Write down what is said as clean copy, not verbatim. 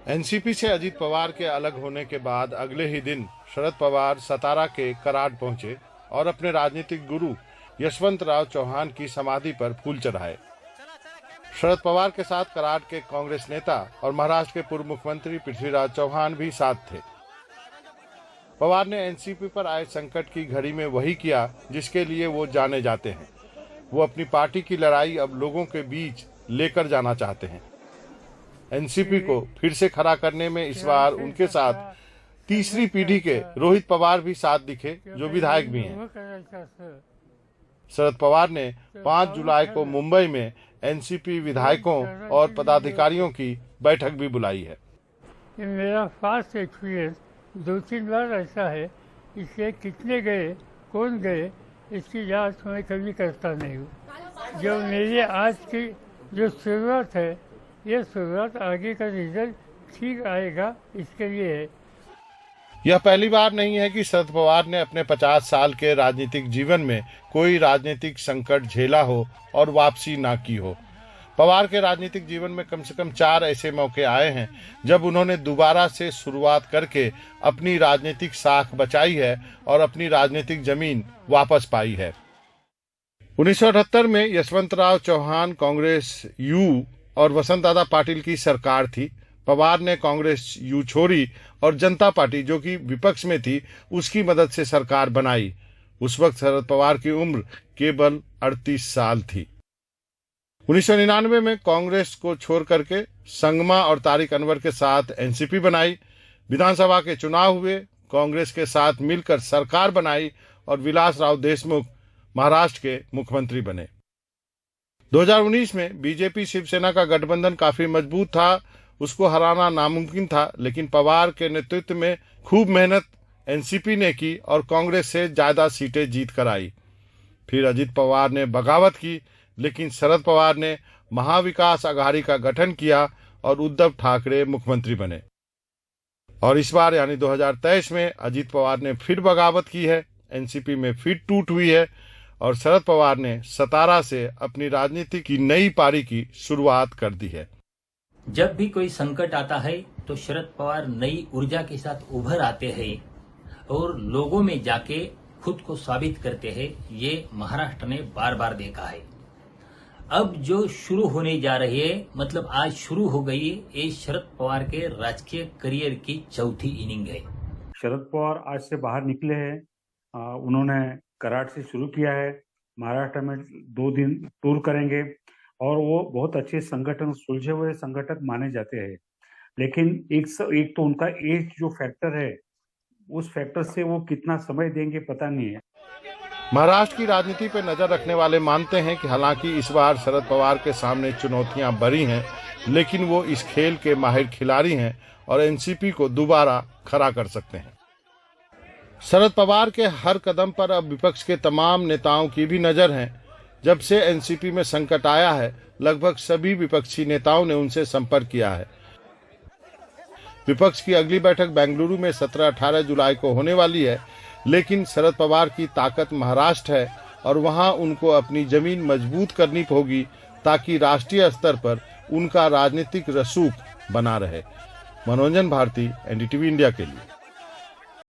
NCP से अजित पवार के अलग होने के बाद अगले ही दिन शरद पवार सतारा के कराड पहुंचे और अपने राजनीतिक गुरु यशवंतराव चौहान की समाधि पर फूल चढ़ाए। शरद पवार के साथ कराड के कांग्रेस नेता और महाराष्ट्र के पूर्व मुख्यमंत्री पृथ्वीराज चौहान भी साथ थे। पवार ने एनसीपी पर आए संकट की घड़ी में वही किया जिसके लिए वो जाने जाते हैं। वो अपनी पार्टी की लड़ाई अब लोगों के बीच लेकर जाना चाहते हैं। एनसीपी को फिर से खड़ा करने में इस बार उनके साथ तीसरी पीढ़ी के रोहित पवार भी साथ दिखे, जो विधायक भी हैं। शरद पवार ने 5 जुलाई को मुंबई में एनसीपी विधायकों और पदाधिकारियों की बैठक भी बुलाई है। मेरा फास्ट एक्सपीरियंस 2-3 बार ऐसा है, इसलिए कितने गए, कौन गए, इसकी जांच मैं कभी करता नहीं हूँ। जो मेरी आज की जो शुरुआत है, ये शुरुआत आगे का रिजल्ट ठीक आएगा, इसके लिए है। यह पहली बार नहीं है कि शरद पवार ने अपने 50 साल के राजनीतिक जीवन में कोई राजनीतिक संकट झेला हो और वापसी ना की हो। पवार के राजनीतिक जीवन में कम से कम 4 ऐसे मौके आए हैं जब उन्होंने दोबारा से शुरुआत करके अपनी राजनीतिक साख बचाई है और अपनी राजनीतिक जमीन वापस पाई है। 1978 में यशवंतराव चौहान कांग्रेस यू और वसंत दादा पाटिल की सरकार थी। पवार ने कांग्रेस यू छोड़ी और जनता पार्टी, जो कि विपक्ष में थी, उसकी मदद से सरकार बनाई। उस वक्त शरद पवार की उम्र केवल 38 साल थी। 1999 में कांग्रेस को छोड़ करके संगमा और तारिक अनवर के साथ एनसीपी बनाई। विधानसभा के चुनाव हुए, कांग्रेस के साथ मिलकर सरकार बनाई और विलासराव देशमुख महाराष्ट्र के मुख्यमंत्री बने। 2019 में बीजेपी शिवसेना का गठबंधन काफी मजबूत था, उसको हराना नामुमकिन था, लेकिन पवार के नेतृत्व में खूब मेहनत एनसीपी ने की और कांग्रेस से ज्यादा सीटें जीत कर आई। फिर अजित पवार ने बगावत की, लेकिन शरद पवार ने महाविकास अघाड़ी का गठन किया और उद्धव ठाकरे मुख्यमंत्री बने। और इस बार यानी 2023 में अजित पवार ने फिर बगावत की है, एनसीपी में फिर टूट हुई है और शरद पवार ने सतारा से अपनी राजनीति की नई पारी की शुरुआत कर दी है। जब भी कोई संकट आता है तो शरद पवार नई ऊर्जा के साथ उभर आते हैं और लोगों में जाके खुद को साबित करते हैं। ये महाराष्ट्र ने बार बार देखा है। अब जो शुरू होने जा रही है, मतलब आज शुरू हो गई, ये शरद पवार के राजकीय करियर की चौथी इनिंग है। शरद पवार आज से बाहर निकले हैं। उन्होंने कराड से शुरू किया है। महाराष्ट्र में 2 दिन टूर करेंगे और वो बहुत अच्छे संगठन, सुलझे हुए संगठक माने जाते हैं। लेकिन एक तो उनका एज जो फैक्टर है, उस फैक्टर से वो कितना समय देंगे पता नहीं है। महाराष्ट्र की राजनीति पर नजर रखने वाले मानते हैं कि हालांकि इस बार शरद पवार के सामने चुनौतियां बड़ी हैं, लेकिन वो इस खेल के माहिर खिलाड़ी हैं और एनसीपी को दोबारा खड़ा कर सकते हैं। शरद पवार के हर कदम पर अब विपक्ष के तमाम नेताओं की भी नजर है। जब से एनसीपी में संकट आया है, लगभग सभी विपक्षी नेताओं ने उनसे संपर्क किया है। विपक्ष की अगली बैठक बेंगलुरु में 17-18 जुलाई को होने वाली है, लेकिन शरद पवार की ताकत महाराष्ट्र है और वहां उनको अपनी जमीन मजबूत करनी होगी ताकि राष्ट्रीय स्तर पर उनका राजनीतिक रसूख बना रहे। मनोरंजन भारती, एनडीटीवी इंडिया के लिए।